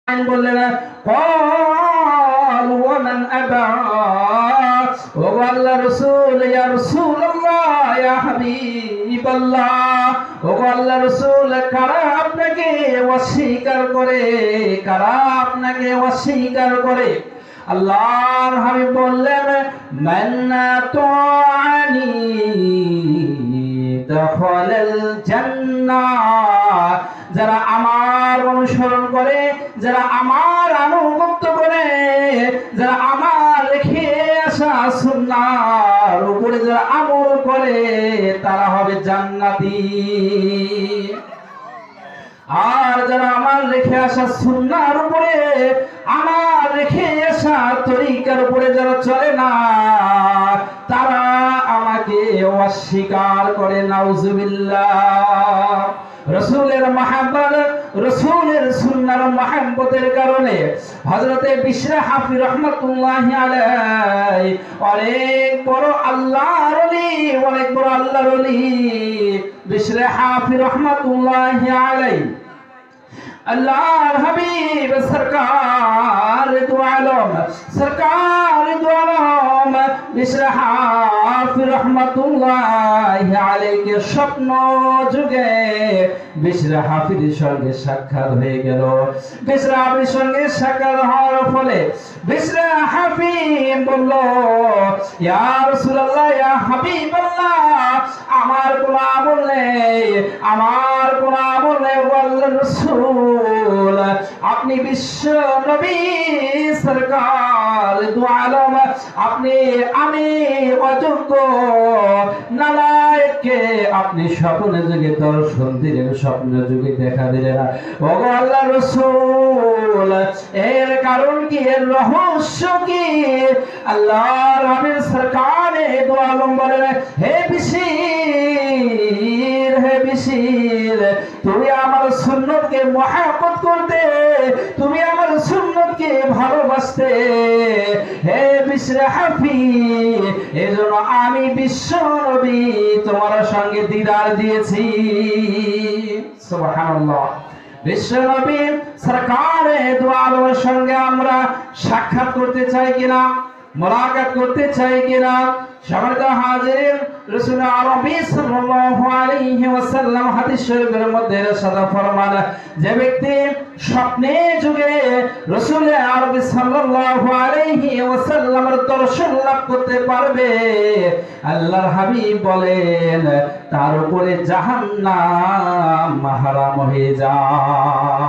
বললেন ক্বালু ওয়া মান আবা, ও আল্লাহর রাসূল, ইয়া রাসূলুল্লাহ, ইয়া হাবিবাল্লাহ, ও আল্লাহর রাসূল, কারা আপনাকে অস্বীকার করে, কারা আপনাকে অস্বীকার করে? আল্লাহর হাবিব বললেন মান আতাআনি দাখালাল জান্নাহ, যারা আমার অনুসরণ করে, যারা আমার আনুগত্য করে, যারা আমার রেখে আসা সুন্নাহর উপরে যারা আমল করে, তারা হবে জান্নাতি। আর যারা আমার রেখে আসা সুন্নাহর উপরে, আমার রেখে আসা তরিকার উপরে যারা চলে না, তারা আমাকে অস্বীকার করে। নাউজুবিল্লাহ। রাসূলের মহব্বত, রাসূলের সুন্নাহর মহব্বতের কারণে হযরতে বিশর হাফি রাহমাতুল্লাহি আলাইহি অনেক বড় আল্লাহর ওলি, অনেক বড় আল্লাহর ওলি বিশর হাফি রাহমাতুল্লাহি আলাইহি আল্লাহর হাবিব সরকার দু আলম, সরকার দু আলম বিশর হাফি রাহমাতুল্লাহি আলাইহি স্বপ্ন যুগে বিশর হাফির সঙ্গে সাক্ষাৎ হয়ে গেল। বিশর হাফির সঙ্গে সাক্ষাৎ হওয়ার ফলে বিশর হাফি বলল, ইয়া রাসূলুল্লাহ, ইয়া হাবিবাল্লাহ, আমার কোনো আমল নেই, আমার কোনো আমল নেই। আল্লাহর রাসূল, আপনি বিশ্ব নবী সরকার দু আলম, আপনি, আমি অযোগ্য নালায়েককে আপনি স্বপ্নে যুগে দর্শন দিলেন, স্বপ্নে যুগে দেখা দিলেন। ও আল্লাহর রাসূল, এর কারণ কি, এর রহস্য কি? আল্লাহর হাবিব সরকার দু আলম বলেন, হে বিশির, হে বিশির, তুমি আমার সুন্নতকে মহব্বত করতে, তুমি আমার সুন্নতকে ভালোবাসতে, হে বিশর হাফি, এজন্য আমি বিশ্ব নবী তোমার সঙ্গে দিদার দিয়েছি। সুবহানাল্লাহ। বিশ্ব নবী সরকারে দু আলমের সঙ্গে আমরা সাক্ষাৎ করতে চাই কিনা, মুলাকাত করতে চাই কিনা? সম্মানিত হাজির, রাসূল আরবি সাল্লাল্লাহু আলাইহি ওয়াসাল্লাম হাদিস শরীফের মধ্যে ইরশাদ ফরমান, যে ব্যক্তি স্বপ্নে যুগে রাসূল আরবি সাল্লাল্লাহু আলাইহি ওয়াসাল্লামের দর্শন লাভ করতে পারবে, আল্লাহর হাবিব বলেন তার উপরে জাহান্নাম হারাম হয়ে যায়।